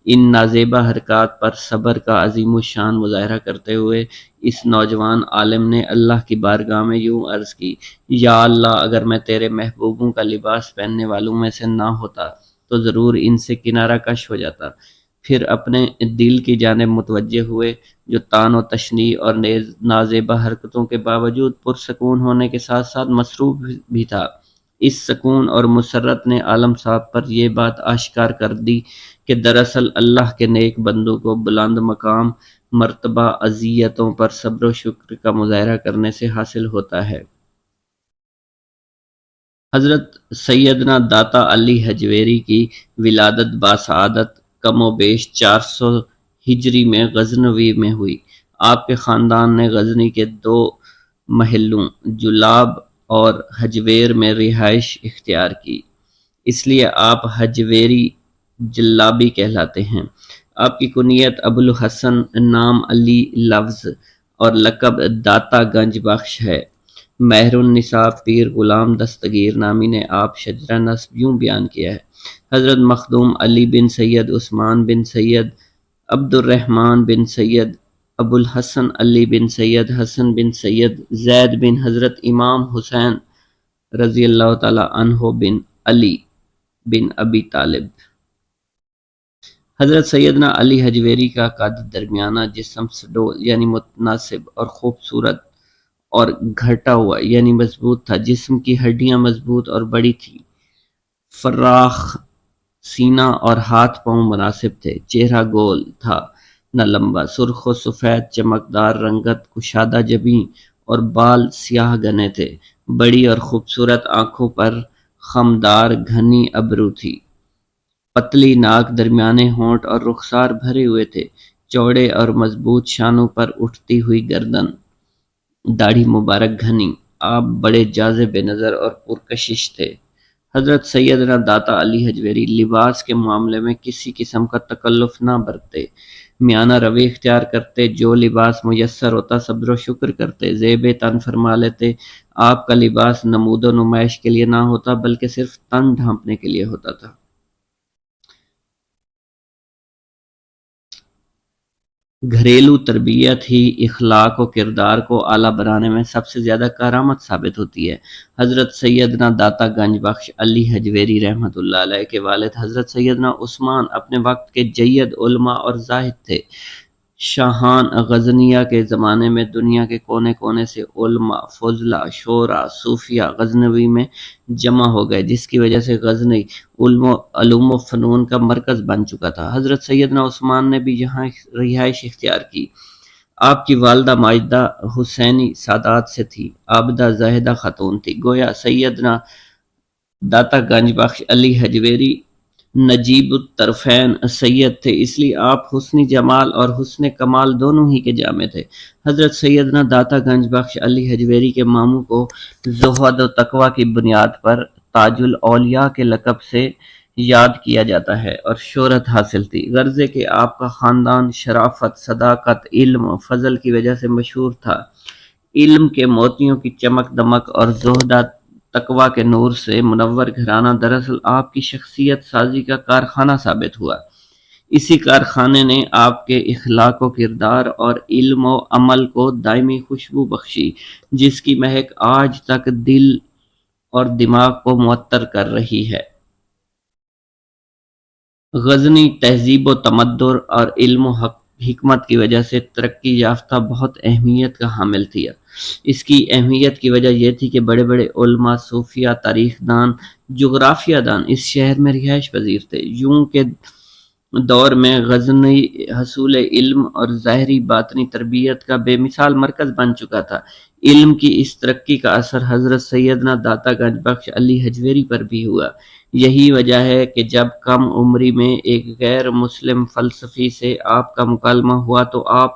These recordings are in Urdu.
ان نازیبہ حرکات پر صبر کا عظیم الشان مظاہرہ کرتے ہوئے اس نوجوان عالم نے اللہ کی بارگاہ میں یوں عرض کی: یا اللہ، اگر میں تیرے محبوبوں کا لباس پہننے والوں میں سے نہ ہوتا تو ضرور ان سے کنارہ کش ہو جاتا۔ پھر اپنے دل کی جانب متوجہ ہوئے، جو طعن و تشنیع اور نازیبہ حرکتوں کے باوجود پرسکون ہونے کے ساتھ ساتھ مصروف بھی تھا۔ اس سکون اور مسرت نے عالم صاحب پر یہ بات آشکار کر دی کہ دراصل اللہ کے نیک بندوں کو بلند مقام مرتبہ اذیتوں پر صبر و شکر کا مظاہرہ کرنے سے حاصل ہوتا ہے۔ حضرت سیدنا داتا علی حجویری کی ولادت باسعادت کم و بیش 400 ہجری میں غزنوی میں ہوئی۔ آپ کے خاندان نے غزنی کے 2 محلوں جلاب اور حجویر میں رہائش اختیار کی، اس لیے آپ حجویری جلابی کہلاتے ہیں۔ آپ کی کنیت ابوالحسن، نام علی لفظ اور لقب داتا گنج بخش ہے۔ مہر النساء پیر غلام دستگیر نامی نے آپ شجرہ نسب یوں بیان کیا ہے: حضرت مخدوم علی بن سید عثمان بن سید عبد الرحمن بن سید ابوالحسن علی بن سید حسن بن سید زید بن حضرت امام حسین رضی اللہ تعالی عنہ بن علی بن ابی طالب۔ حضرت سیدنا علی حجویری کا قد درمیانہ، جسم سڈول یعنی متناسب اور خوبصورت، اور گھٹا ہوا یعنی مضبوط تھا۔ جسم کی ہڈیاں مضبوط اور بڑی تھیں، فراخ سینہ اور ہاتھ پاؤں مناسب تھے۔ چہرہ گول تھا نہ لمبا، سرخ و سفید چمکدار رنگت، کشادہ جبیں اور بال سیاہ گنے تھے۔ بڑی اور خوبصورت آنکھوں پر خمدار گھنی ابرو تھی۔ پتلی ناک، درمیانے ہونٹ اور رخسار بھرے ہوئے تھے۔ چوڑے اور مضبوط شانوں پر اٹھتی ہوئی گردن، داڑھی مبارک گھنی۔ آپ بڑے جاذب نظر اور پرکشش تھے۔ حضرت سیدنا داتا علی حجویری لباس کے معاملے میں کسی قسم کا تکلف نہ برتتے، میانہ روی اختیار کرتے، جو لباس میسر ہوتا صبر و شکر کرتے، زیب تن فرما لیتے۔ آپ کا لباس نمود و نمائش کے لیے نہ ہوتا بلکہ صرف تن ڈھانپنے کے لیے ہوتا تھا۔ گھریلو تربیت ہی اخلاق و کردار کو اعلیٰ بنانے میں سب سے زیادہ کارآمد ثابت ہوتی ہے۔ حضرت سیدنا داتا گنج بخش علی حجویری رحمۃ اللہ علیہ کے والد حضرت سیدنا عثمان اپنے وقت کے جید علماء اور زاہد تھے۔ شاہان غزنیہ کے زمانے میں دنیا کے کونے کونے سے علماء، فضلاء، شعراء، صوفیاء غزنوی میں جمع ہو گئے، جس کی وجہ سے غزنی علوم و فنون کا مرکز بن چکا تھا۔ حضرت سیدنا عثمان نے بھی یہاں رہائش اختیار کی۔ آپ کی والدہ ماجدہ حسینی سادات سے تھی، عابدہ زاہدہ خاتون تھی۔ گویا سیدنا داتا گنج بخش علی حجویری نجیب الطرفین سید تھے، اس لیے آپ حسن جمال اور حسن کمال دونوں ہی کے جامع تھے۔ حضرت سیدنا داتا گنج بخش علی حجویری کے ماموں کو زہد و تقوی کی بنیاد پر تاج الاولیاء کے لقب سے یاد کیا جاتا ہے اور شہرت حاصل تھی، غرض کہ آپ کا خاندان شرافت، صداقت، علم، فضل کی وجہ سے مشہور تھا۔ علم کے موتیوں کی چمک دمک اور زہد تقوی کے نور سے منور گھرانہ دراصل آپ کی شخصیت سازی کا کارخانہ ثابت ہوا۔ اسی کارخانے نے آپ کے اخلاق و کردار اور علم و عمل کو دائمی خوشبو بخشی، جس کی مہک آج تک دل اور دماغ کو معطر کر رہی ہے۔ غزنی تہذیب و تمدن اور علم و حکمت کی وجہ سے ترقی یافتہ بہت اہمیت کا حامل تھی۔ اس کی اہمیت کی وجہ یہ تھی کہ بڑے بڑے علماء، صوفیاء، تاریخ دان، جغرافیہ دان اس شہر میں رہائش پذیر تھے۔ یوں کے دور میں غزنی حصول علم اور ظاہری باطنی تربیت کا بے مثال مرکز بن چکا تھا۔ علم کی اس ترقی کا اثر حضرت سیدنا داتا گنج بخش علی حجویری پر بھی ہوا۔ یہی وجہ ہے کہ جب کم عمری میں ایک غیر مسلم فلسفی سے آپ کا مکالمہ ہوا تو آپ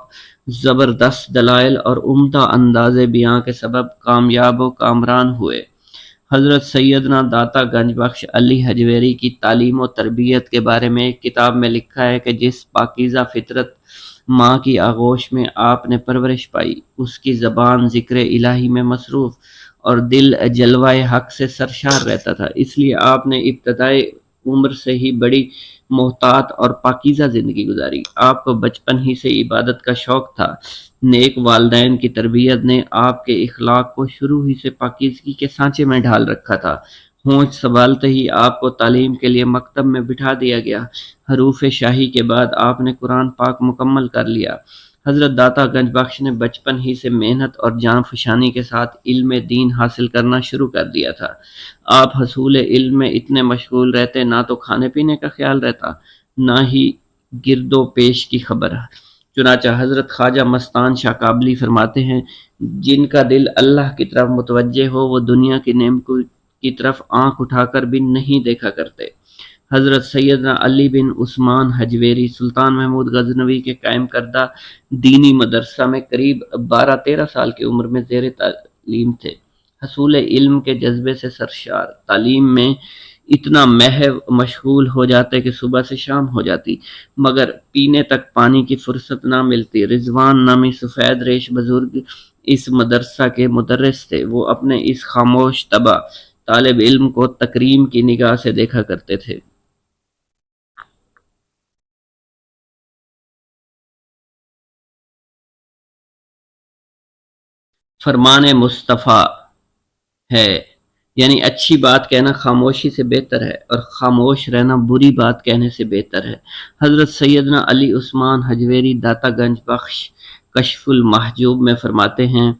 زبردست دلائل اور عمدہ انداز بیاں کے سبب کامیاب و کامران ہوئے۔ حضرت سیدنا داتا گنج بخش علی حجویری کی تعلیم و تربیت کے بارے میں ایک کتاب میں لکھا ہے کہ جس پاکیزہ فطرت ماں کی آغوش میں آپ نے پرورش پائی، اس کی زبان ذکر الہی میں مصروف اور دل جلوہ حق سے سرشار رہتا تھا، اس لیے آپ نے ابتدائی عمر سے ہی بڑی محتاط اور پاکیزہ زندگی گزاری۔ آپ کو بچپن ہی سے عبادت کا شوق تھا۔ نیک والدین کی تربیت نے آپ کے اخلاق کو شروع ہی سے پاکیزگی کے سانچے میں ڈھال رکھا تھا۔ ہونٹ سنبھالتے ہی آپ کو تعلیم کے لیے مکتب میں بٹھا دیا گیا۔ حروف شاہی کے بعد آپ نے قرآن پاک مکمل کر لیا۔ حضرت داتا گنج بخش نے بچپن ہی سے محنت اور جاں فشانی کے ساتھ علم دین حاصل کرنا شروع کر دیا تھا۔ آپ حصول علم میں اتنے مشغول رہتے، نہ تو کھانے پینے کا خیال رہتا، نہ ہی گرد و پیش کی خبر۔ چنانچہ حضرت خواجہ مستان شاہ کابلی فرماتے ہیں، جن کا دل اللہ کی طرف متوجہ ہو وہ دنیا کی نعمتوں کی طرف آنکھ اٹھا کر بھی نہیں دیکھا کرتے۔ حضرت سیدنا علی بن عثمان حجویری سلطان محمود غزنوی کے قائم کردہ دینی مدرسہ میں قریب 12-13 سال کی عمر میں زیر تعلیم تھے۔ حصول علم کے جذبے سے سرشار، تعلیم میں اتنا محو مشغول ہو جاتے کہ صبح سے شام ہو جاتی، مگر پینے تک پانی کی فرصت نہ ملتی۔ رضوان نامی سفید ریش بزرگ اس مدرسہ کے مدرس تھے۔ وہ اپنے اس خاموش طبع طالب علم کو تکریم کی نگاہ سے دیکھا کرتے تھے۔ فرمان مصطفیٰ ہے، یعنی اچھی بات کہنا خاموشی سے بہتر ہے اور خاموش رہنا بری بات کہنے سے بہتر ہے۔ حضرت سیدنا علی عثمان حجویری داتا گنج بخش کشف المحجوب میں فرماتے ہیں،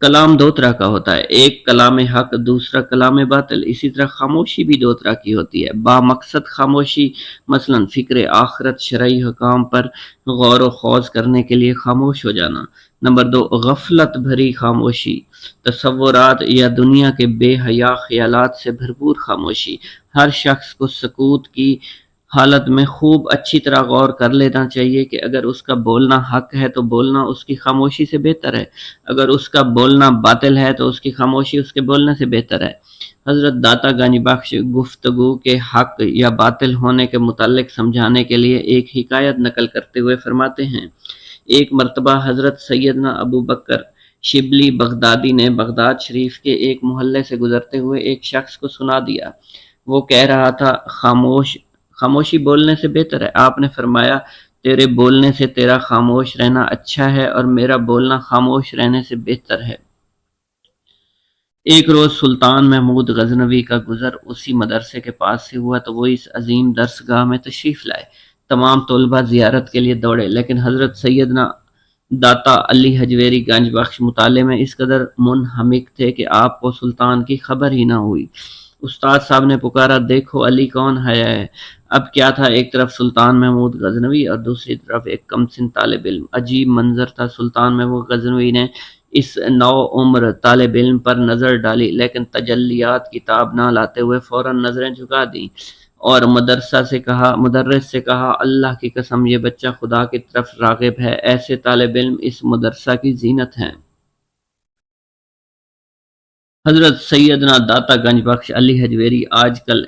کلام دو طرح کا ہوتا ہے، ایک کلام حق، دوسرا کلام باطل۔ اسی طرح خاموشی بھی دو طرح کی ہوتی ہے، با مقصد خاموشی، مثلا فکر آخرت، شرعی حکام پر غور و خوض کرنے کے لیے خاموش ہو جانا۔ نمبر 2، غفلت بھری خاموشی، تصورات یا دنیا کے بے حیا خیالات سے بھرپور خاموشی۔ ہر شخص کو سکوت کی حالت میں خوب اچھی طرح غور کر لینا چاہیے کہ اگر اس کا بولنا حق ہے تو بولنا اس کی خاموشی سے بہتر ہے، اگر اس کا بولنا باطل ہے تو اس کی خاموشی اس کے بولنے سے بہتر ہے۔ حضرت داتا گنج بخش گفتگو کے حق یا باطل ہونے کے متعلق سمجھانے کے لیے ایک حکایت نقل کرتے ہوئے فرماتے ہیں، ایک مرتبہ حضرت سیدنا ابو بکر شبلی بغدادی نے بغداد شریف کے ایک محلے سے گزرتے ہوئے ایک شخص کو سنا دیا۔ وہ کہہ رہا تھا، خاموشی بولنے سے بہتر ہے۔ آپ نے فرمایا، تیرے بولنے سے تیرا خاموش رہنا اچھا ہے اور میرا بولنا خاموش رہنے سے بہتر ہے۔ ایک روز سلطان محمود غزنوی کا گزر اسی مدرسے کے پاس سے ہوا تو وہ اس عظیم درس گاہ میں تشریف لائے۔ تمام طلبہ زیارت کے لیے دوڑے، لیکن حضرت سیدنا داتا علی حجویری گنج بخش مطالعے میں اس قدر منہمک تھے کہ آپ کو سلطان کی خبر ہی نہ ہوئی۔ استاد صاحب نے پکارا، دیکھو علی کون ہے۔ اب کیا تھا، ایک طرف سلطان محمود غزنوی اور دوسری طرف ایک کم سن طالب علم۔ عجیب منظر تھا۔ سلطان محمود غزنوی نے اس نو عمر طالب علم پر نظر ڈالی، لیکن تجلیات کتاب نہ لاتے ہوئے فوراً نظریں جھکا دیں اور مدرس سے کہا، اللہ کی قسم یہ بچہ خدا کی طرف راغب ہے، ایسے طالب علم اس مدرسہ کی زینت ہیں۔ حضرت سیدنا داتا گنج بخش علی حجویری آج کل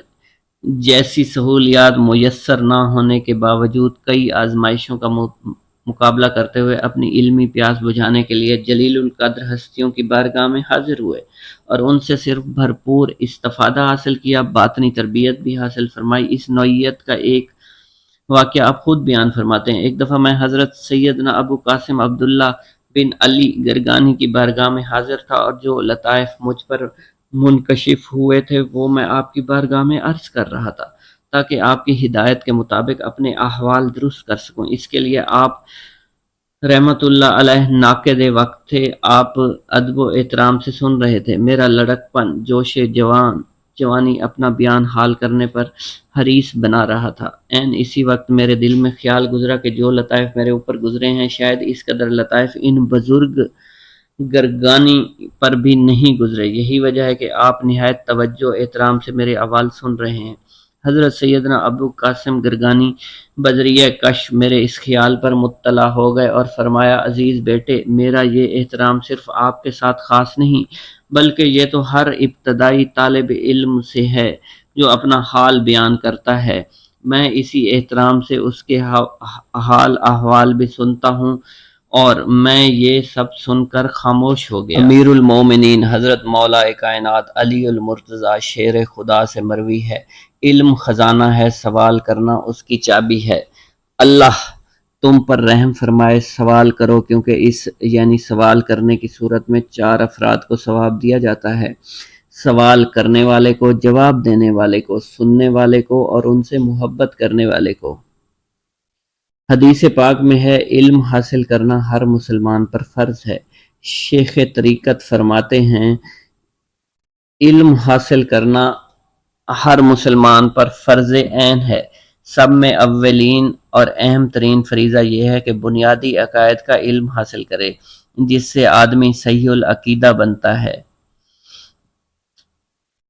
جیسی سہولیات میسر نہ ہونے کے باوجود کئی آزمائشوں کا مقابلہ کرتے ہوئے اپنی علمی پیاس بجھانے کے لیے جلیل القدر ہستیوں کی بارگاہ میں حاضر ہوئے اور ان سے صرف بھرپور استفادہ حاصل کیا، باطنی تربیت بھی حاصل فرمائی۔ اس نوعیت کا ایک واقعہ آپ خود بیان فرماتے ہیں، ایک دفعہ میں حضرت سیدنا ابو قاسم عبداللہ بن علی گرگانی کی بارگاہ میں حاضر تھا اور جو لطائف مجھ پر منکشف ہوئے تھے وہ میں آپ کی بارگاہ میں عرض کر رہا تھا تاکہ آپ کی ہدایت کے مطابق اپنے احوال درست کر سکوں۔ اس کے لیے آپ رحمت اللہ علیہ ناقد وقت تھے، آپ ادب و احترام سے سن رہے تھے۔ میرا لڑکپن، جوش جوانی اپنا بیان حال کرنے پر حریص بنا رہا تھا۔ اسی وقت میرے دل میں خیال گزرا کہ جو لطائف میرے اوپر گزرے ہیں شاید اس قدر لطائف ان بزرگ گرگانی پر بھی نہیں گزرے۔ یہی وجہ ہے کہ آپ نہایت توجہ احترام سے میرے احوال سن رہے ہیں۔ حضرت سیدنا ابو قاسم گرگانی بذریعہ کشف میرے اس خیال پر مطلع ہو گئے اور فرمایا، عزیز بیٹے، میرا یہ احترام صرف آپ کے ساتھ خاص نہیں بلکہ یہ تو ہر ابتدائی طالب علم سے ہے جو اپنا حال بیان کرتا ہے۔ میں اسی احترام سے اس کے حال احوال بھی سنتا ہوں اور میں یہ سب سن کر خاموش ہو گیا۔ امیر المومنین حضرت مولا کائنات علی المرتضیٰ شیر خدا سے مروی ہے علم خزانہ ہے، سوال کرنا اس کی چابی ہے۔ اللہ تم پر رحم فرمائے، سوال کرو، کیونکہ اس یعنی سوال کرنے کی صورت میں 4 افراد کو ثواب دیا جاتا ہے: سوال کرنے والے کو، جواب دینے والے کو، سننے والے کو اور ان سے محبت کرنے والے کو۔ حدیث پاک میں ہے علم حاصل کرنا ہر مسلمان پر فرض ہے۔ شیخ طریقت فرماتے ہیں علم حاصل کرنا ہر مسلمان پر فرض عین ہے۔ سب میں اولین اور اہم ترین فریضہ یہ ہے کہ بنیادی عقائد کا علم حاصل کرے، جس سے آدمی صحیح العقیدہ بنتا ہے۔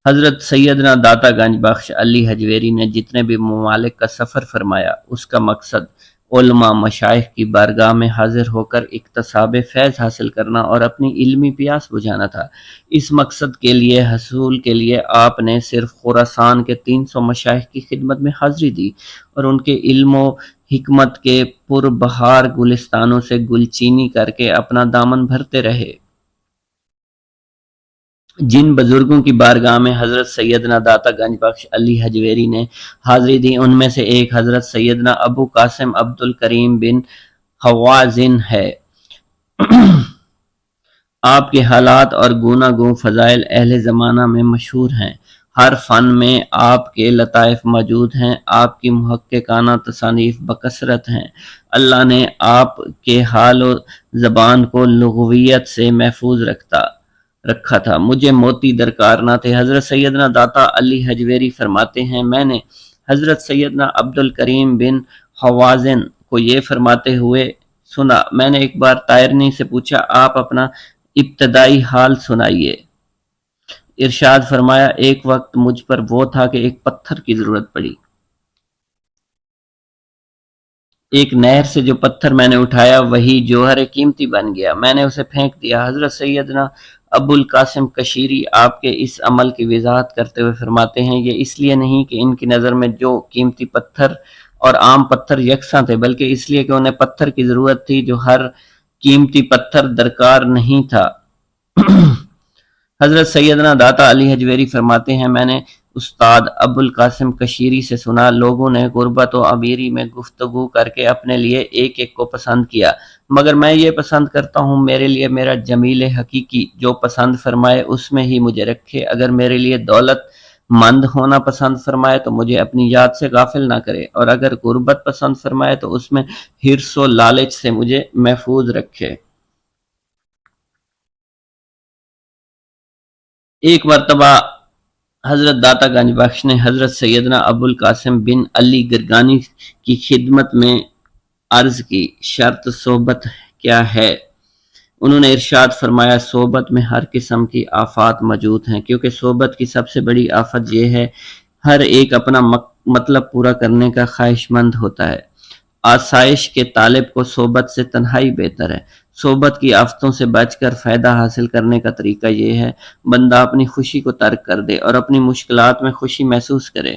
حضرت سیدنا داتا گنج بخش علی حجویری نے جتنے بھی ممالک کا سفر فرمایا، اس کا مقصد علماء مشائخ کی بارگاہ میں حاضر ہو کر اکتساب فیض حاصل کرنا اور اپنی علمی پیاس بجھانا تھا۔ اس مقصد کے لیے حصول کے لیے آپ نے صرف خراسان کے 300 مشائخ کی خدمت میں حاضری دی اور ان کے علم و حکمت کے پربہار گلستانوں سے گلچینی کر کے اپنا دامن بھرتے رہے۔ جن بزرگوں کی بارگاہ میں حضرت سیدنا داتا گنج بخش علی حجویری نے حاضری دی، ان میں سے ایک حضرت سیدنا ابو قاسم عبد الکریم بن حوازن ہے۔ آپ کے حالات اور گوناگون فضائل اہل زمانہ میں مشہور ہیں۔ ہر فن میں آپ کے لطائف موجود ہیں۔ آپ کی محققانہ تصانیف بکثرت ہیں۔ اللہ نے آپ کے حال و زبان کو لغویت سے محفوظ رکھا تھا۔ مجھے موتی درکار نہ تھے۔ حضرت سیدنا داتا علی حجویری فرماتے ہیں میں نے حضرت سیدنا عبد الکریم بن حوازن کو یہ فرماتے ہوئے سنا۔ میں نے ایک بار طائرنی سے پوچھا آپ اپنا ابتدائی حال سنائیے۔ ارشاد فرمایا ایک وقت مجھ پر وہ تھا کہ ایک پتھر کی ضرورت پڑی۔ ایک نہر سے جو پتھر میں نے اٹھایا وہی جوہر قیمتی بن گیا۔ میں نے اسے پھینک دیا۔ حضرت سیدنا ابو القاسم کشیری آپ کے اس عمل کی وضاحت کرتے ہوئے فرماتے ہیں یہ اس لیے نہیں کہ ان کی نظر میں جو قیمتی پتھر اور عام پتھر یکساں تھے، بلکہ اس لیے کہ انہیں پتھر کی ضرورت تھی جو ہر قیمتی پتھر درکار نہیں تھا۔ حضرت سیدنا داتا علی حجویری فرماتے ہیں میں نے استاد ابو القاسم کشیری سے سنا لوگوں نے غربت و امیری میں گفتگو کر کے اپنے لیے ایک ایک کو پسند کیا، مگر میں یہ پسند کرتا ہوں میرے لیے میرا جمیل حقیقی جو پسند فرمائے اس میں ہی مجھے رکھے۔ اگر میرے لیے دولت مند ہونا پسند فرمائے تو مجھے اپنی یاد سے غافل نہ کرے، اور اگر غربت پسند فرمائے تو اس میں حرص و لالچ سے مجھے محفوظ رکھے۔ ایک مرتبہ حضرت داتا گنج بخش نے حضرت سیدنا ابو القاسم بن علی گرگانی کی خدمت میں عرض کی شرط صحبت کیا ہے؟ انہوں نے ارشاد فرمایا صحبت میں ہر قسم کی آفات موجود ہیں، کیونکہ صحبت کی سب سے بڑی آفت یہ ہے ہر ایک اپنا مطلب پورا کرنے کا خواہش مند ہوتا ہے۔ آسائش کے طالب کو صحبت سے تنہائی بہتر ہے۔ صحبت کی آفتوں سے بچ کر فائدہ حاصل کرنے کا طریقہ یہ ہے بندہ اپنی خوشی کو ترک کر دے اور اپنی مشکلات میں خوشی محسوس کرے۔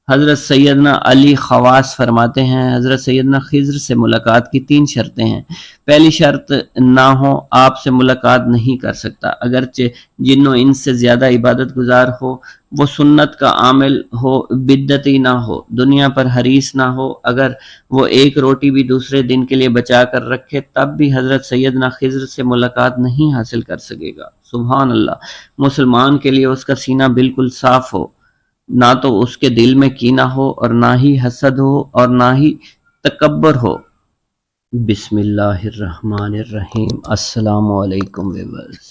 حضرت سیدنا علی خواص فرماتے ہیں حضرت سیدنا خضر سے ملاقات کی 3 شرطیں ہیں۔ پہلی شرط نہ ہو آپ سے ملاقات نہیں کر سکتا، اگرچہ جن و انس سے زیادہ عبادت گزار ہو، وہ سنت کا عامل ہو، بدعتی نہ ہو، دنیا پر حریص نہ ہو، اگر وہ ایک روٹی بھی دوسرے دن کے لیے بچا کر رکھے تب بھی حضرت سیدنا خضر سے ملاقات نہیں حاصل کر سکے گا۔ سبحان اللہ۔ مسلمان کے لیے اس کا سینہ بالکل صاف ہو، نہ تو اس کے دل میں کینہ ہو اور نہ ہی حسد ہو اور نہ ہی تکبر ہو۔ بسم اللہ الرحمن الرحیم۔ السلام علیکم ویورز۔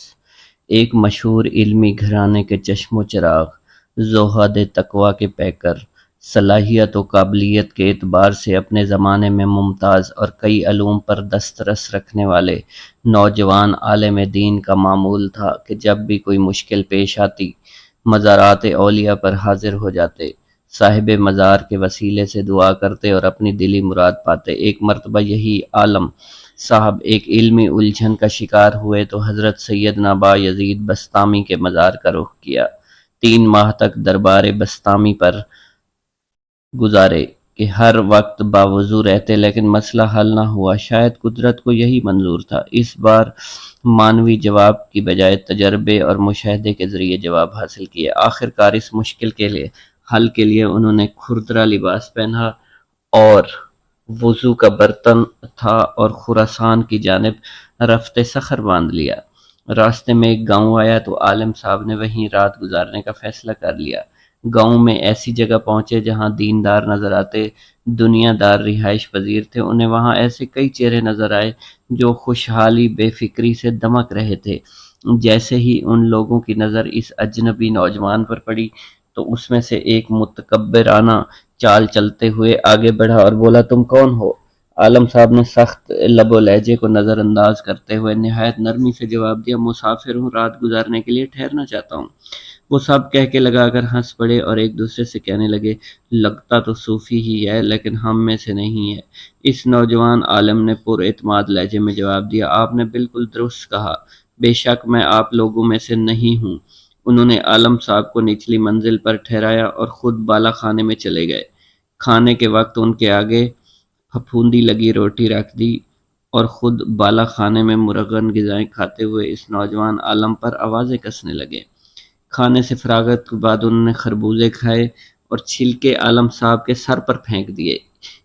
ایک مشہور علمی گھرانے کے چشم و چراغ، زہد تقویٰ کے پیکر، صلاحیت و قابلیت کے اعتبار سے اپنے زمانے میں ممتاز اور کئی علوم پر دسترس رکھنے والے نوجوان عالم دین کا معمول تھا کہ جب بھی کوئی مشکل پیش آتی مزارات اولیاء پر حاضر ہو جاتے، صاحب مزار کے وسیلے سے دعا کرتے اور اپنی دلی مراد پاتے۔ ایک مرتبہ یہی عالم صاحب ایک علمی الجھن کا شکار ہوئے تو حضرت سیدنا با یزید بسطامی کے مزار کا رخ کیا۔ 3 ماہ تک دربار بسطامی پر گزارے۔ کہ ہر وقت باوضو رہتے لیکن مسئلہ حل نہ ہوا۔ شاید قدرت کو یہی منظور تھا۔ اس بار مانوی جواب کی بجائے تجربے اور مشاہدے کے ذریعے جواب حاصل کیے۔ آخر کار اس مشکل کے حل کے لیے انہوں نے کھردرا لباس پہنا اور وضو کا برتن تھا اور خراسان کی جانب رفت سخر باندھ لیا۔ راستے میں ایک گاؤں آیا تو عالم صاحب نے وہیں رات گزارنے کا فیصلہ کر لیا۔ گاؤں میں ایسی جگہ پہنچے جہاں دیندار نظر آتے، دنیا دار رہائش پذیر تھے۔ انہیں وہاں ایسے کئی چہرے نظر آئے جو خوشحالی بے فکری سے دمک رہے تھے۔ جیسے ہی ان لوگوں کی نظر اس اجنبی نوجوان پر پڑی تو اس میں سے ایک متکبرانہ چال چلتے ہوئے آگے بڑھا اور بولا، تم کون ہو؟ عالم صاحب نے سخت لب و لہجے کو نظر انداز کرتے ہوئے نہایت نرمی سے جواب دیا، مسافر ہوں، رات گزارنے کے لیے ٹھہرنا چاہتا ہوں۔ وہ سب کہہ کے لگا کر ہنس پڑے اور ایک دوسرے سے کہنے لگے، لگتا تو صوفی ہی ہے لیکن ہم میں سے نہیں ہے۔ اس نوجوان عالم نے پر اعتماد لہجے میں جواب دیا، آپ نے بالکل درست کہا، بے شک میں آپ لوگوں میں سے نہیں ہوں۔ انہوں نے عالم صاحب کو نچلی منزل پر ٹھہرایا اور خود بالا خانے میں چلے گئے۔ کھانے کے وقت ان کے آگے پھپھوندی لگی روٹی رکھ دی اور خود بالا خانے میں مرغن غذائیں کھاتے ہوئے اس نوجوان عالم پر آوازیں کسنے لگے۔ کھانے سے فراغت کے بعد انہوں نے خربوزے کھائے اور چھلکے عالم صاحب کے سر پر پھینک دیے۔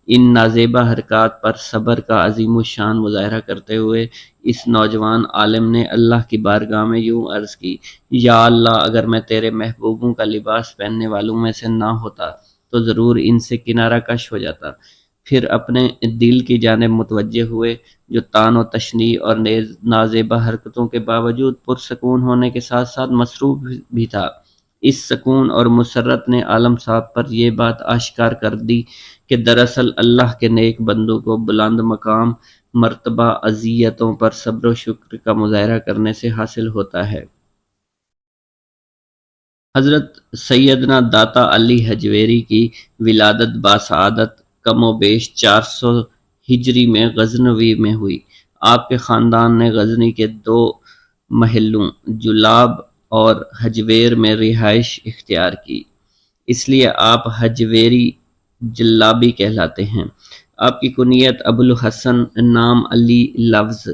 ان نازیبا حرکات پر صبر کا عظیم الشان مظاہرہ کرتے ہوئے اس نوجوان عالم نے اللہ کی بارگاہ میں یوں عرض کی، یا اللہ، اگر میں تیرے محبوبوں کا لباس پہننے والوں میں سے نہ ہوتا تو ضرور ان سے کنارہ کش ہو جاتا۔ پھر اپنے دل کی جانب متوجہ ہوئے جو تان و تشنیع اور نازیبا حرکتوں کے باوجود پرسکون ہونے کے ساتھ ساتھ مسروف بھی تھا۔ اس سکون اور مسرت نے عالم صاحب پر یہ بات آشکار کر دی کہ دراصل اللہ کے نیک بندوں کو بلند مقام مرتبہ اذیتوں پر صبر و شکر کا مظاہرہ کرنے سے حاصل ہوتا ہے۔ حضرت سیدنا داتا علی حجویری کی ولادت باسعادت کم و بیش 400 ہجری میں غزنوی میں ہوئی۔ آپ کے خاندان نے غزنی کے 2 محلوں جلاب اور حجویر میں رہائش اختیار کی، اس لیے آپ حجویری جلابی کہلاتے ہیں۔ آپ کی کنیت ابوالحسن، نام علی لفظ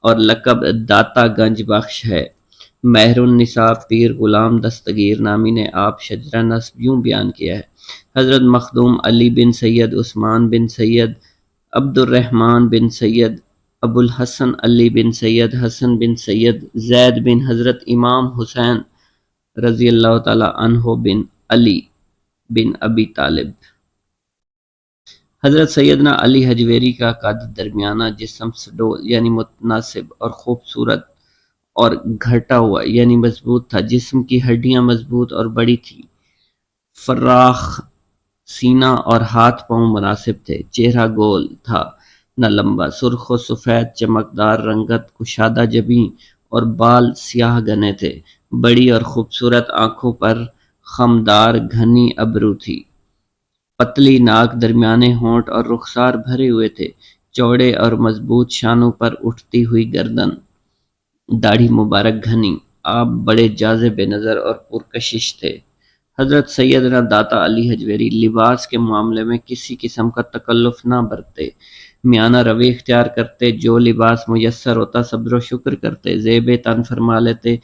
اور لقب داتا گنج بخش ہے۔ مہر النساء پیر غلام دستگیر نامی نے آپ شجرہ نسب یوں بیان کیا ہے، حضرت مخدوم علی بن سید عثمان بن سید عبد الرحمن بن سید ابوالحسن علی بن سید حسن بن سید زید بن حضرت امام حسین رضی اللہ تعالی عنہ بن علی بن ابی طالب۔ حضرت سیدنا علی حجویری کا قد درمیانہ، جسم سڈول یعنی متناسب اور خوبصورت اور گھٹا ہوا یعنی مضبوط تھا۔ جسم کی ہڈیاں مضبوط اور بڑی تھی، فراخ سینہ اور ہاتھ پاؤں مناسب تھے۔ چہرہ گول تھا نہ لمبا، سرخ و سفید چمکدار رنگت، کشادہ جبیں اور بال سیاہ گنے تھے۔ بڑی اور خوبصورت آنکھوں پر خمدار گھنی ابرو تھی، پتلی ناک، درمیانے ہونٹ اور رخسار بھرے ہوئے تھے۔ چوڑے اور مضبوط شانوں پر اٹھتی ہوئی گردن، داڑھی مبارک گھنی۔ آپ بڑے جاذب نظر اور پرکشش تھے۔ حضرت سیدنا داتا علی حجویری لباس کے معاملے میں کسی قسم کا تکلف نہ برتتے، میانہ روی اختیار کرتے، جو لباس میسر ہوتا صبر و شکر کرتے، زیب تن فرما لیتے۔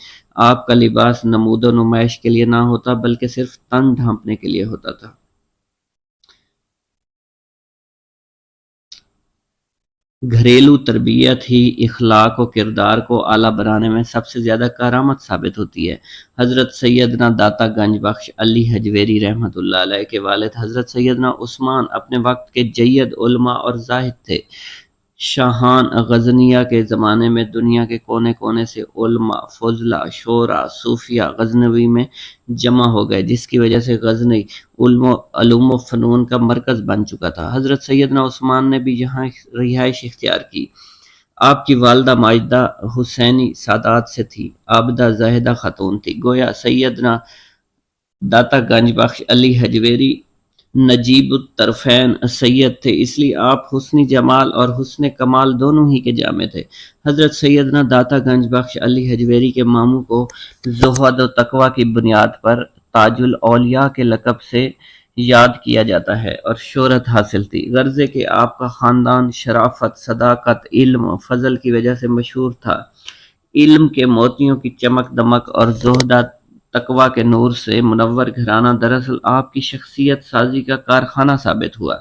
آپ کا لباس نمود و نمائش کے لیے نہ ہوتا بلکہ صرف تن ڈھانپنے کے لیے ہوتا تھا۔ گھریلو تربیت ہی اخلاق و کردار کو اعلیٰ بنانے میں سب سے زیادہ کارآمد ثابت ہوتی ہے۔ حضرت سیدنا داتا گنج بخش علی حجویری رحمۃ اللہ علیہ کے والد حضرت سیدنا عثمان اپنے وقت کے جید علماء اور زاہد تھے۔ شاہان غزنیہ کے زمانے میں دنیا کے کونے کونے سے علماء، فضلاء، شعراء، صوفیاء غزنوی میں جمع ہو گئے، جس کی وجہ سے غزنی علوم و فنون کا مرکز بن چکا تھا۔ حضرت سیدنا عثمان نے بھی یہاں رہائش اختیار کی۔ آپ کی والدہ ماجدہ حسینی سادات سے تھی، عابدہ زاہدہ خاتون تھی۔ گویا سیدنا داتا گنج بخش علی حجویری نجیب الطرفین سید تھے، اس لیے آپ حسن جمال اور حسن کمال دونوں ہی کے جامع تھے۔ حضرت سیدنا داتا گنج بخش علی حجویری کے ماموں کو زہد و تقوی کی بنیاد پر تاج الاولیاء کے لقب سے یاد کیا جاتا ہے اور شہرت حاصل تھی، غرض کہ آپ کا خاندان شرافت، صداقت، علم و فضل کی وجہ سے مشہور تھا۔ علم کے موتیوں کی چمک دمک اور زہدہ تقوی کے نور سے منور گھرانہ دراصل آپ کی شخصیت سازی کا کارخانہ ثابت ہوا۔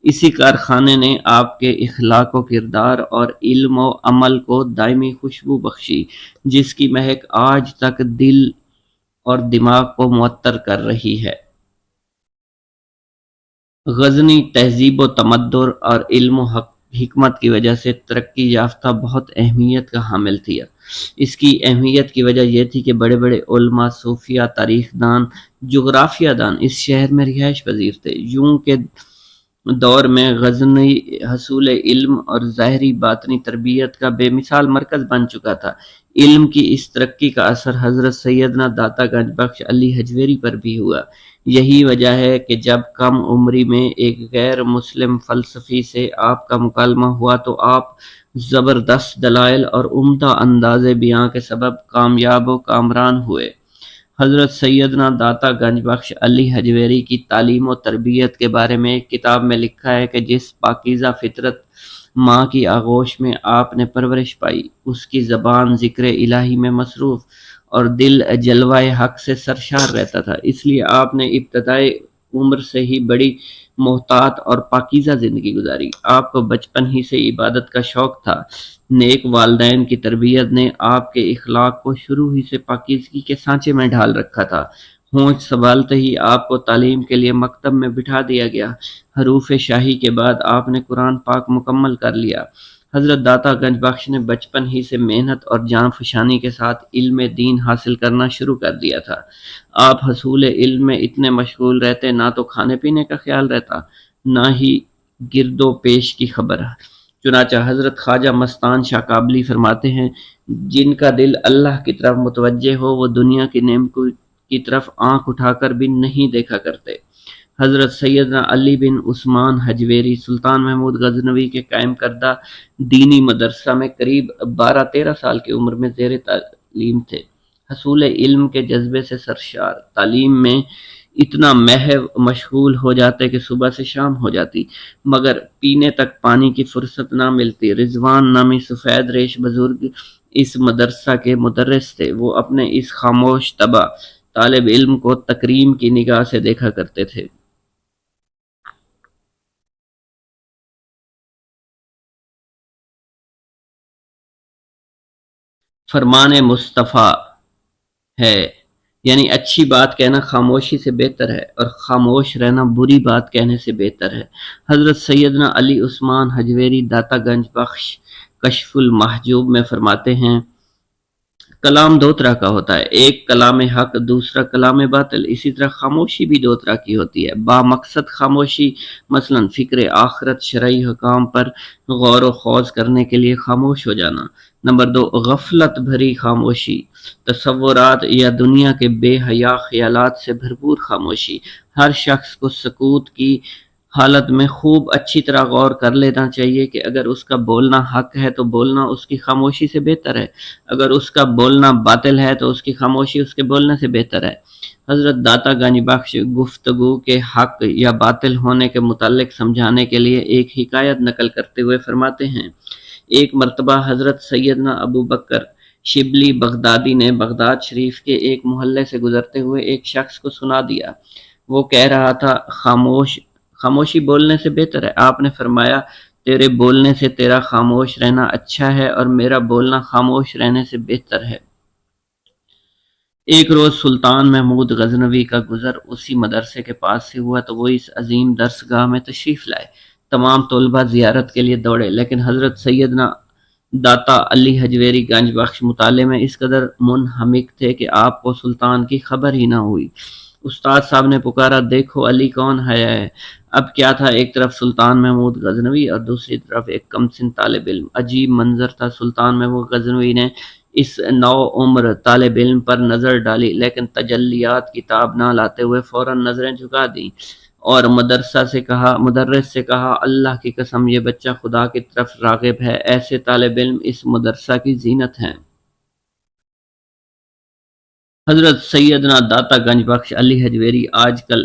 اسی کارخانے نے آپ کے اخلاق و کردار اور علم و عمل کو دائمی خوشبو بخشی، جس کی مہک آج تک دل اور دماغ کو معطر کر رہی ہے۔ غزنی تہذیب و تمدن اور علم و حکمت کی وجہ سے ترقی یافتہ بہت اہمیت کا حامل تھی۔ اس کی اہمیت کی وجہ یہ تھی کہ بڑے بڑے علماء، صوفیہ، تاریخ دان، جغرافیہ دان اس شہر میں رہائش پذیر تھے۔ یوں کہ دور میں غزنی حصول علم اور ظاہری باطنی تربیت کا بے مثال مرکز بن چکا تھا۔ علم کی اس ترقی کا اثر حضرت سیدنا داتا گنج بخش علی حجویری پر بھی ہوا۔ یہی وجہ ہے کہ جب کم عمری میں ایک غیر مسلم فلسفی سے آپ کا مکالمہ ہوا تو آپ زبردست دلائل اور عمدہ انداز بیاں کے سبب کامیاب و کامران ہوئے۔ حضرت سیدنا داتا گنج بخش علی حجویری کی تعلیم و تربیت کے بارے میں ایک کتاب میں لکھا ہے کہ جس پاکیزہ فطرت ماں کی آغوش میں آپ نے پرورش پائی، اس کی زبان ذکر الہی میں مصروف اور دل جلوہ حق سے سرشار رہتا تھا۔ اس لیے آپ نے ابتدائی عمر سے ہی بڑی محتاط اور پاکیزہ زندگی گزاری۔ آپ کو بچپن ہی سے عبادت کا شوق تھا۔ نیک والدین کی تربیت نے آپ کے اخلاق کو شروع ہی سے پاکیزگی کے سانچے میں ڈھال رکھا تھا۔ ہونچ سنبھالتے ہی آپ کو تعلیم کے لیے مکتب میں بٹھا دیا گیا۔ حروف شاہی کے بعد آپ نے قرآن پاک مکمل کر لیا۔ حضرت داتا گنج بخش نے بچپن ہی سے محنت اور جان فشانی کے ساتھ علم دین حاصل کرنا شروع کر دیا تھا۔ آپ حصول علم میں اتنے مشغول رہتے، نہ تو کھانے پینے کا خیال رہتا، نہ ہی گرد و پیش کی خبر۔ چنانچہ حضرت خواجہ مستان شاہ کابلی فرماتے ہیں، جن کا دل اللہ کی طرف متوجہ ہو وہ دنیا کی نعمتوں کی طرف آنکھ اٹھا کر بھی نہیں دیکھا کرتے۔ حضرت سیدنا علی بن عثمان حجویری سلطان محمود غزنوی کے قائم کردہ دینی مدرسہ میں قریب 12-13 سال کی عمر میں زیر تعلیم تھے۔ حصول علم کے جذبے سے سرشار، تعلیم میں اتنا محو مشغول ہو جاتے کہ صبح سے شام ہو جاتی، مگر پینے تک پانی کی فرصت نہ ملتی۔ رضوان نامی سفید ریش بزرگ اس مدرسہ کے مدرس تھے۔ وہ اپنے اس خاموش طبع طالب علم کو تکریم کی نگاہ سے دیکھا کرتے تھے۔ فرمان مصطفیٰ ہے، یعنی اچھی بات کہنا خاموشی سے بہتر ہے اور خاموش رہنا بری بات کہنے سے بہتر ہے۔ حضرت سیدنا علی عثمان حجویری داتا گنج بخش کشف المحجوب میں فرماتے ہیں، کلام دو طرح کا ہوتا ہے، ایک کلام حق، دوسرا کلام باطل۔ اسی طرح خاموشی بھی دو طرح کی ہوتی ہے، با مقصد خاموشی، مثلا فکر آخرت، شرعی حکام پر غور و خوض کرنے کے لیے خاموش ہو جانا۔ نمبر دو، غفلت بھری خاموشی، تصورات یا دنیا کے بے حیا خیالات سے بھرپور خاموشی۔ ہر شخص کو سکوت کی حالت میں خوب اچھی طرح غور کر لینا چاہیے کہ اگر اس کا بولنا حق ہے تو بولنا اس کی خاموشی سے بہتر ہے، اگر اس کا بولنا باطل ہے تو اس کی خاموشی اس کے بولنے سے بہتر ہے۔ حضرت داتا گنج بخش گفتگو کے حق یا باطل ہونے کے متعلق سمجھانے کے لیے ایک حکایت نقل کرتے ہوئے فرماتے ہیں، ایک مرتبہ حضرت سیدنا ابو بکر شبلی بغدادی نے بغداد شریف کے ایک محلے سے گزرتے ہوئے ایک شخص کو سنا دیا۔ وہ کہہ رہا تھا، خاموشی بولنے سے بہتر ہے۔ آپ نے فرمایا، تیرے بولنے سے تیرا خاموش رہنا اچھا ہے اور میرا بولنا خاموش رہنے سے بہتر ہے۔ ایک روز سلطان محمود غزنوی کا گزر اسی مدرسے کے پاس سے ہوا تو وہ اس عظیم درسگاہ میں تشریف لائے۔ تمام طلباء زیارت کے لیے دوڑے، لیکن حضرت سیدنا داتا علی حجویری گنج بخش مطالعے میں اس قدر منہمک تھے کہ آپ کو سلطان کی خبر ہی نہ ہوئی۔ استاد صاحب نے پکارا، دیکھو علی کون آیا ہے۔ اب کیا تھا، ایک طرف سلطان محمود غزنوی اور دوسری طرف ایک کم سن طالب علم۔ عجیب منظر تھا۔ سلطان محمود غزنوی نے اس نو عمر طالب علم پر نظر ڈالی، لیکن تجلیات کتاب نہ لاتے ہوئے فوراً نظریں جھکا دیں اور مدرس سے کہا، اللہ کی قسم یہ بچہ خدا کی طرف راغب ہے، ایسے طالب علم اس مدرسہ کی زینت ہیں۔ حضرت سیدنا داتا گنج بخش علی حجویری آج کل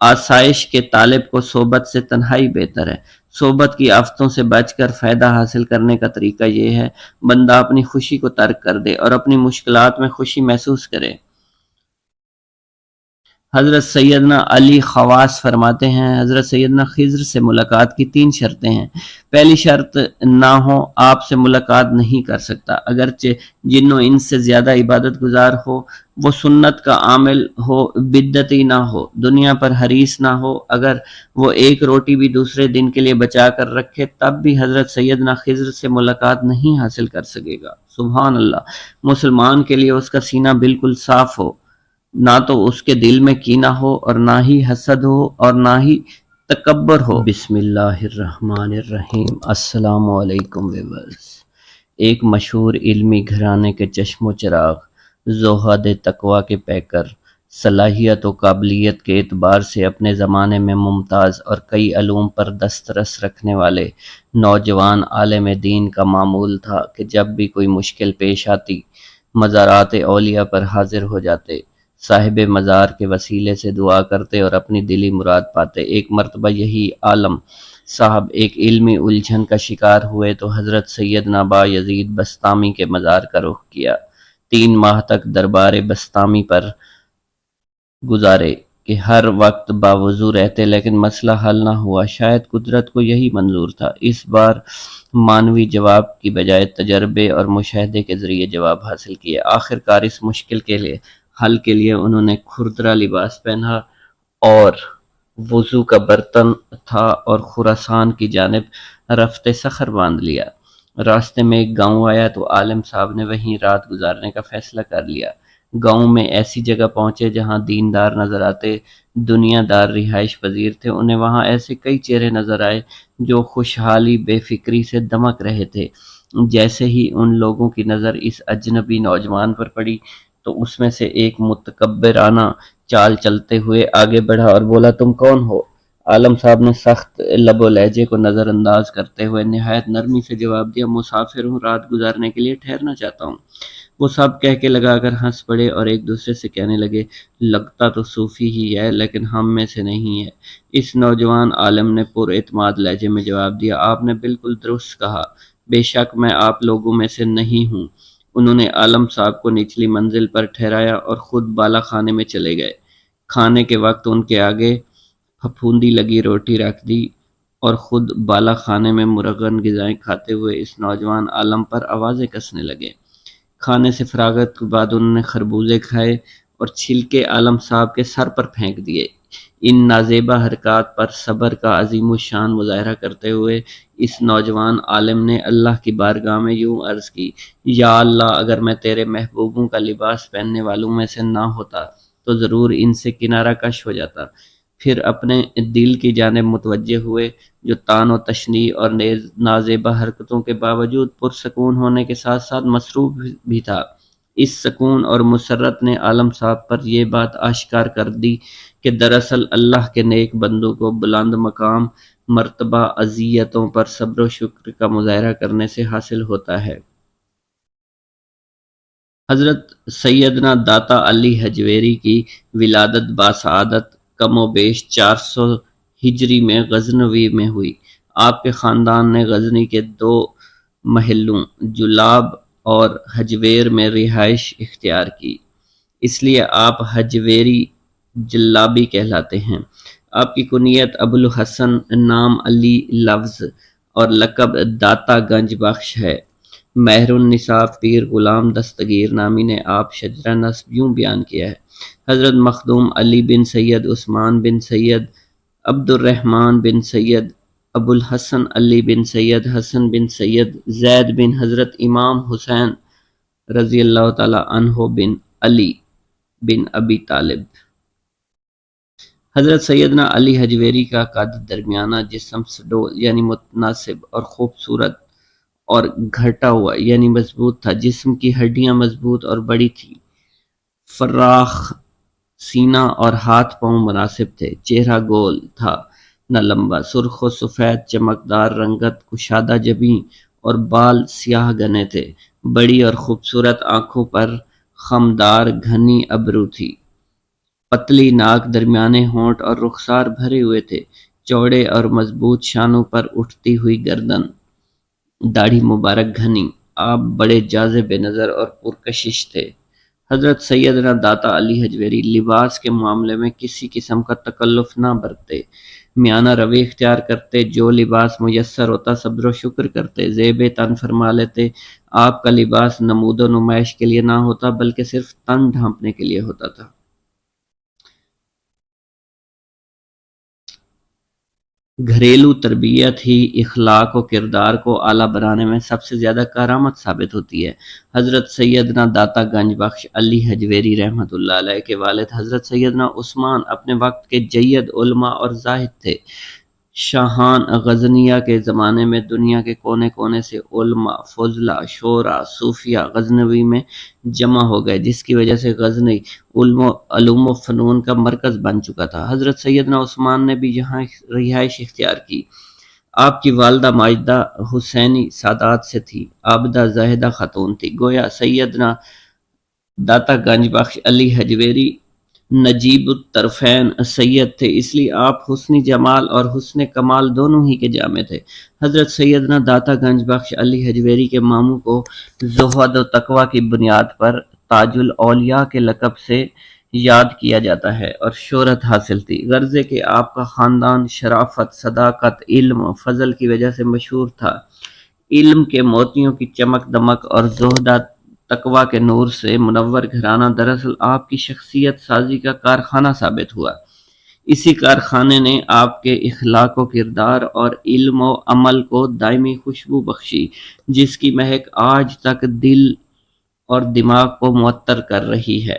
آسائش کے طالب کو صحبت سے تنہائی بہتر ہے۔ صحبت کی آفتوں سے بچ کر فائدہ حاصل کرنے کا طریقہ یہ ہے بندہ اپنی خوشی کو ترک کر دے اور اپنی مشکلات میں خوشی محسوس کرے۔ حضرت سیدنا علی خواص فرماتے ہیں حضرت سیدنا خضر سے ملاقات کی 3 شرطیں ہیں۔ پہلی شرط نہ ہو آپ سے ملاقات نہیں کر سکتا، اگرچہ جن و انس سے زیادہ عبادت گزار ہو، وہ سنت کا عامل ہو، بدعتی نہ ہو، دنیا پر حریص نہ ہو، اگر وہ ایک روٹی بھی دوسرے دن کے لیے بچا کر رکھے تب بھی حضرت سیدنا خضر سے ملاقات نہیں حاصل کر سکے گا۔ سبحان اللہ۔ مسلمان کے لیے اس کا سینہ بالکل صاف ہو، نہ تو اس کے دل میں کینہ ہو اور نہ ہی حسد ہو اور نہ ہی تکبر ہو۔ بسم اللہ الرحمن الرحیم۔ السلام علیکم ویورز۔ ایک مشہور علمی گھرانے کے چشم و چراغ، زہد تقویٰ کے پیکر، صلاحیت و قابلیت کے اعتبار سے اپنے زمانے میں ممتاز اور کئی علوم پر دسترس رکھنے والے نوجوان عالم دین کا معمول تھا کہ جب بھی کوئی مشکل پیش آتی مزارات اولیاء پر حاضر ہو جاتے، صاحب مزار کے وسیلے سے دعا کرتے اور اپنی دلی مراد پاتے۔ ایک مرتبہ یہی عالم صاحب ایک علمی الجھن کا شکار ہوئے تو حضرت سیدنا با یزید بسطامی کے مزار کا رخ کیا۔ 3 ماہ تک دربار بسطامی پر گزارے کہ ہر وقت باوضو رہتے لیکن مسئلہ حل نہ ہوا۔ شاید قدرت کو یہی منظور تھا۔ اس بار مانوی جواب کی بجائے تجربے اور مشاہدے کے ذریعے جواب حاصل کیے۔ آخر کار اس مشکل کے لیے حل کے لیے انہوں نے کھردرا لباس پہنا اور وضو کا برتن تھا اور خراسان کی جانب رفتے سخر باندھ لیا۔ راستے میں ایک گاؤں آیا تو عالم صاحب نے وہیں رات گزارنے کا فیصلہ کر لیا۔ گاؤں میں ایسی جگہ پہنچے جہاں دیندار نظر آتے، دنیا دار رہائش پذیر تھے۔ انہیں وہاں ایسے کئی چہرے نظر آئے جو خوشحالی بے فکری سے دمک رہے تھے۔ جیسے ہی ان لوگوں کی نظر اس اجنبی نوجوان پر پڑی تو اس میں سے ایک متکبرانہ چال چلتے ہوئے آگے بڑھا اور بولا، تم کون ہو؟ عالم صاحب نے سخت لب و لہجے کو نظر انداز کرتے ہوئے نہایت نرمی سے جواب دیا، مسافر ہوں، رات گزارنے کے لیے ٹھہرنا چاہتا ہوں۔ وہ سب کہہ کے لگا کر ہنس پڑے اور ایک دوسرے سے کہنے لگے، لگتا تو صوفی ہی ہے لیکن ہم میں سے نہیں ہے۔ اس نوجوان عالم نے پر اعتماد لہجے میں جواب دیا، آپ نے بالکل درست کہا، بے شک میں آپ لوگوں میں سے نہیں ہوں۔ انہوں نے عالم صاحب کو نچلی منزل پر ٹھہرایا اور خود بالا خانے میں چلے گئے۔ کھانے کے وقت ان کے آگے پھپھوندی لگی روٹی رکھ دی اور خود بالا خانے میں مرغن غذائیں کھاتے ہوئے اس نوجوان عالم پر آوازیں کسنے لگے۔ کھانے سے فراغت کے بعد انہوں نے خربوزے کھائے اور چھلکے عالم صاحب کے سر پر پھینک دیے۔ ان نازیبہ حرکات پر صبر کا عظیم الشان مظاہرہ کرتے ہوئے اس نوجوان عالم نے اللہ کی بارگاہ میں یوں عرض کی، یا اللہ، اگر میں تیرے محبوبوں کا لباس پہننے والوں میں سے نہ ہوتا تو ضرور ان سے کنارہ کش ہو جاتا۔ پھر اپنے دل کی جانب متوجہ ہوئے جو تان و تشنیع اور نازیبہ حرکتوں کے باوجود پرسکون ہونے کے ساتھ ساتھ مسروب بھی تھا۔ اس سکون اور مسرت نے عالم صاحب پر یہ بات آشکار کر دی کہ دراصل اللہ کے نیک بندوں کو بلند مقام مرتبہ اذیتوں پر صبر و شکر کا مظاہرہ کرنے سے حاصل ہوتا ہے۔ حضرت سیدنا داتا علی حجویری کی ولادت باسعادت کم و بیش 400 ہجری میں غزنوی میں ہوئی۔ آپ کے خاندان نے غزنی کے 2 محلوں جلاب اور حجویر میں رہائش اختیار کی، اس لیے آپ حجویری جلابی کہلاتے ہیں۔ آپ کی کنیت ابو الحسن، نام علی لفظ اور لقب داتا گنج بخش ہے۔ مہر النساء پیر غلام دستگیر نامی نے آپ شجرہ نسب یوں بیان کیا ہے، حضرت مخدوم علی بن سید عثمان بن سید عبد الرحمن بن سید ابو الحسن علی بن سید حسن بن سید زید بن حضرت امام حسین رضی اللہ تعالی عنہ بن علی بن ابی طالب۔ حضرت سیدنا علی حجویری کا قد درمیانہ، جسم سڈول یعنی متناسب اور خوبصورت اور گھٹا ہوا یعنی مضبوط تھا۔ جسم کی ہڈیاں مضبوط اور بڑی تھی، فراخ سینہ اور ہاتھ پاؤں مناسب تھے۔ چہرہ گول تھا نہ لمبا، سرخ و سفید چمکدار رنگت، کشادہ جبیں اور بال سیاہ گنے تھے۔ بڑی اور خوبصورت آنکھوں پر خمدار گھنی ابرو تھی۔ پتلی ناک، درمیانے ہونٹ اور رخسار بھرے ہوئے تھے، چوڑے اور مضبوط شانوں پر اٹھتی ہوئی گردن، داڑھی مبارک گھنی۔ آپ بڑے جاذب نظر اور پرکشش تھے۔ حضرت سیدنا داتا علی حجویری لباس کے معاملے میں کسی قسم کا تکلف نہ برتتے، میانہ روی اختیار کرتے، جو لباس میسر ہوتا صبر و شکر کرتے، زیب تن فرما لیتے۔ آپ کا لباس نمود و نمائش کے لیے نہ ہوتا بلکہ صرف تن ڈھانپنے کے لیے ہوتا تھا۔ گھریلو تربیت ہی اخلاق و کردار کو اعلیٰ بنانے میں سب سے زیادہ کارآمد ثابت ہوتی ہے۔ حضرت سیدنا داتا گنج بخش علی حجویری رحمۃ اللہ علیہ کے والد حضرت سیدنا عثمان اپنے وقت کے جید علماء اور زاہد تھے۔ شاہان غزنیہ کے زمانے میں دنیا کے کونے کونے سے علماء، فضلاء، شعراء، صوفیاء غزنوی میں جمع ہو گئے، جس کی وجہ سے غزنی علوم و فنون کا مرکز بن چکا تھا۔ حضرت سیدنا عثمان نے بھی یہاں رہائش اختیار کی۔ آپ کی والدہ ماجدہ حسینی سادات سے تھی، عابدہ زاہدہ خاتون تھی۔ گویا سیدنا داتا گنج بخش علی حجویری نجیب الطرفین سید تھے، اس لیے آپ حسن جمال اور حسن کمال دونوں ہی کے جامع تھے۔ حضرت سیدنا داتا گنج بخش علی حجویری کے ماموں کو زہد و تقوی کی بنیاد پر تاج الاولیاء کے لقب سے یاد کیا جاتا ہے اور شہرت حاصل تھی، غرض کہ آپ کا خاندان شرافت، صداقت، علم و فضل کی وجہ سے مشہور تھا۔ علم کے موتیوں کی چمک دمک اور زہد تقوی کے نور سے منور گھرانہ دراصل آپ کی شخصیت سازی کا کارخانہ ثابت ہوا۔ اسی کارخانے نے آپ کے اخلاق و کردار اور علم و عمل کو دائمی خوشبو بخشی، جس کی مہک آج تک دل اور دماغ کو معطر کر رہی ہے۔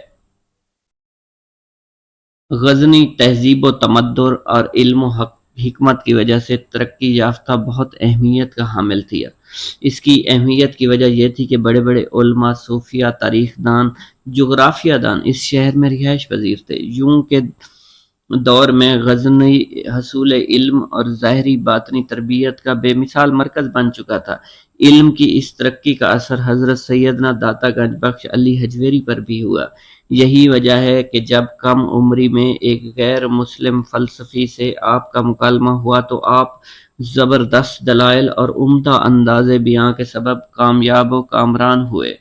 غزنی تہذیب و تمدن اور علم و حکمت کی وجہ سے ترقی یافتہ بہت اہمیت کا حامل تھی۔ اس کی اہمیت کی وجہ یہ تھی کہ بڑے بڑے علماء، صوفیاء، تاریخ دان، جغرافیہ دان اس شہر میں رہائش پذیر تھے۔ یوں کے دور میں غزنی حصول علم اور ظاہری باطنی تربیت کا بے مثال مرکز بن چکا تھا۔ علم کی اس ترقی کا اثر حضرت سیدنا داتا گنج بخش علی حجویری پر بھی ہوا۔ یہی وجہ ہے کہ جب کم عمری میں ایک غیر مسلم فلسفی سے آپ کا مکالمہ ہوا تو آپ زبردست دلائل اور عمدہ انداز بیاں کے سبب کامیاب و کامران ہوئے۔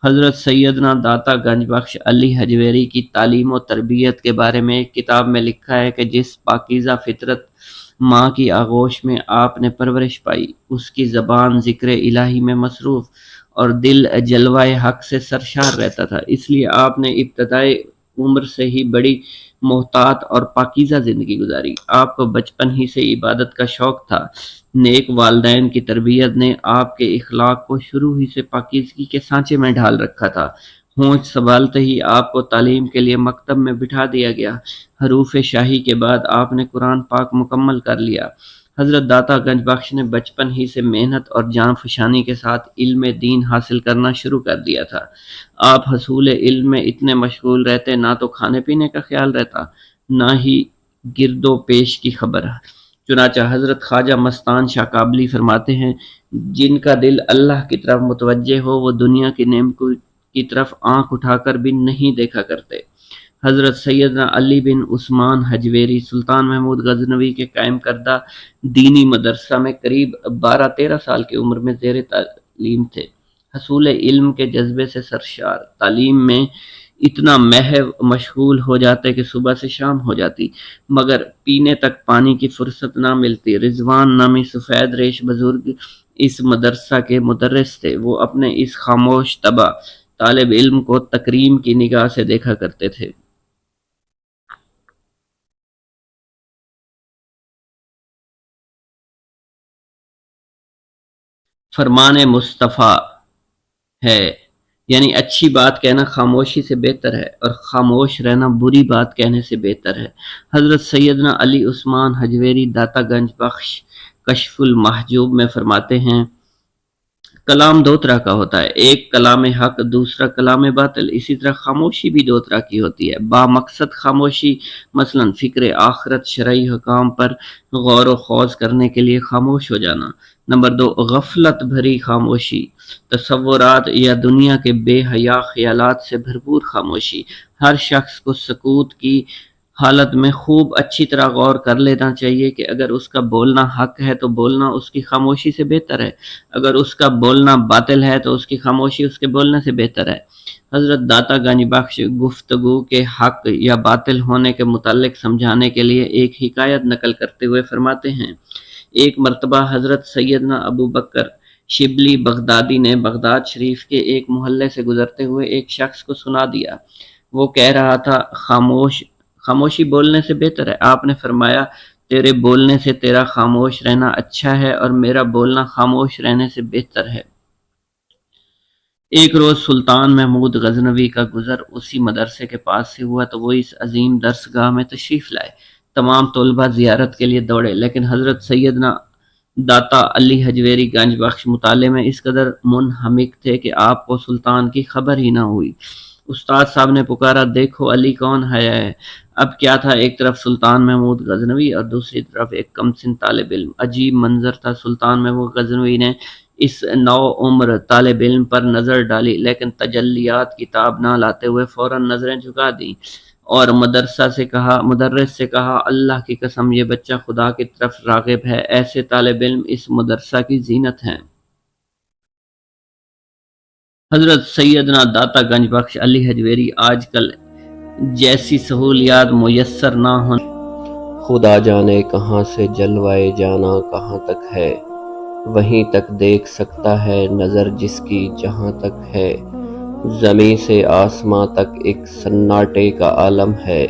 حضرت سیدنا داتا گنج بخش علی حجویری کی تعلیم و تربیت کے بارے میں ایک کتاب میں لکھا ہے کہ جس پاکیزہ فطرت ماں کی آغوش میں آپ نے پرورش پائی، اس کی زبان ذکر الہی میں مصروف اور دل جلوہ حق سے سرشار رہتا تھا، اس لیے آپ نے ابتدائی عمر سے ہی بڑی محتاط اور پاکیزہ زندگی گزاری۔ آپ کو بچپن ہی سے عبادت کا شوق تھا۔ نیک والدین کی تربیت نے آپ کے اخلاق کو شروع ہی سے پاکیزگی کے سانچے میں ڈھال رکھا تھا۔ ہونٹ سنبھالتے ہی آپ کو تعلیم کے لیے مکتب میں بٹھا دیا گیا۔ حروف شاہی کے بعد آپ نے قرآن پاک مکمل کر لیا۔ حضرت داتا گنج بخش نے بچپن ہی سے محنت اور جاں فشانی کے ساتھ علم دین حاصل کرنا شروع کر دیا تھا۔ آپ حصول علم میں اتنے مشغول رہتے، نہ تو کھانے پینے کا خیال رہتا، نہ ہی گرد و پیش کی خبر۔ چنانچہ حضرت خواجہ مستان شاہ کابلی فرماتے ہیں، جن کا دل اللہ کی طرف متوجہ ہو وہ دنیا کی نعمتوں کی طرف آنکھ اٹھا کر بھی نہیں دیکھا کرتے۔ حضرت سیدنا علی بن عثمان حجویری سلطان محمود غزنوی کے قائم کردہ دینی مدرسہ میں قریب 12-13 سال کی عمر میں زیر تعلیم تھے۔ حصول علم کے جذبے سے سرشار، تعلیم میں اتنا محو مشغول ہو جاتے کہ صبح سے شام ہو جاتی، مگر پینے تک پانی کی فرصت نہ ملتی۔ رضوان نامی سفید ریش بزرگ اس مدرسہ کے مدرس تھے۔ وہ اپنے اس خاموش طبع طالب علم کو تکریم کی نگاہ سے دیکھا کرتے تھے۔ فرمان مصطفیٰ ہے، یعنی اچھی بات کہنا خاموشی سے بہتر ہے اور خاموش رہنا بری بات کہنے سے بہتر ہے۔ حضرت سیدنا علی عثمان حجویری داتا گنج بخش کشف المحجوب میں فرماتے ہیں، کلام دو طرح کا ہوتا ہے، ایک کلام حق، دوسرا کلام باطل۔ اسی طرح خاموشی بھی دو طرح کی ہوتی ہے، با مقصد خاموشی، مثلا فکر آخرت، شرعی حکام پر غور و خوض کرنے کے لیے خاموش ہو جانا۔ نمبر دو، غفلت بھری خاموشی، تصورات یا دنیا کے بے حیا خیالات سے بھرپور خاموشی۔ ہر شخص کو سکوت کی حالت میں خوب اچھی طرح غور کر لینا چاہیے کہ اگر اس کا بولنا حق ہے تو بولنا اس کی خاموشی سے بہتر ہے، اگر اس کا بولنا باطل ہے تو اس کی خاموشی اس کے بولنے سے بہتر ہے۔ حضرت داتا گنج بخش گفتگو کے حق یا باطل ہونے کے متعلق سمجھانے کے لیے ایک حکایت نقل کرتے ہوئے فرماتے ہیں، ایک مرتبہ حضرت سیدنا ابو بکر شبلی بغدادی نے بغداد شریف کے ایک محلے سے گزرتے ہوئے ایک شخص کو سنا دیا۔ وہ کہہ رہا تھا، خاموشی بولنے سے بہتر ہے۔ آپ نے فرمایا، تیرے بولنے سے تیرا خاموش رہنا اچھا ہے اور میرا بولنا خاموش رہنے سے بہتر ہے۔ ایک روز سلطان محمود غزنوی کا گزر اسی مدرسے کے پاس سے ہوا تو وہ اس عظیم درسگاہ میں تشریف لائے۔ تمام طلبہ زیارت کے لیے دوڑے، لیکن حضرت سیدنا داتا علی حجویری گنج بخش مطالعے میں اس قدر منہمک تھے کہ آپ کو سلطان کی خبر ہی نہ ہوئی۔ استاد صاحب نے پکارا، دیکھو علی کون ہے۔ اب کیا تھا، ایک طرف سلطان محمود غزنوی اور دوسری طرف ایک کم سن طالب علم۔ عجیب منظر تھا۔ سلطان محمود غزنوی نے اس نو عمر طالب علم پر نظر ڈالی، لیکن تجلیات کی تاب نہ لاتے ہوئے فوراً نظریں جھکا دیں اور مدرس سے کہا، اللہ کی قسم یہ بچہ خدا کی طرف راغب ہے، ایسے طالب علم اس مدرسہ کی زینت ہیں۔ حضرت سیدنا داتا گنج بخش علی حجویری آج کل جیسی سہولیات میسر نہ ہونے، خدا جانے کہاں سے جلوائے جانا کہاں تک ہے، وہیں تک دیکھ سکتا ہے نظر جس کی جہاں تک ہے، زمیں سے آسماں تک ایک سناٹے کا عالم ہے۔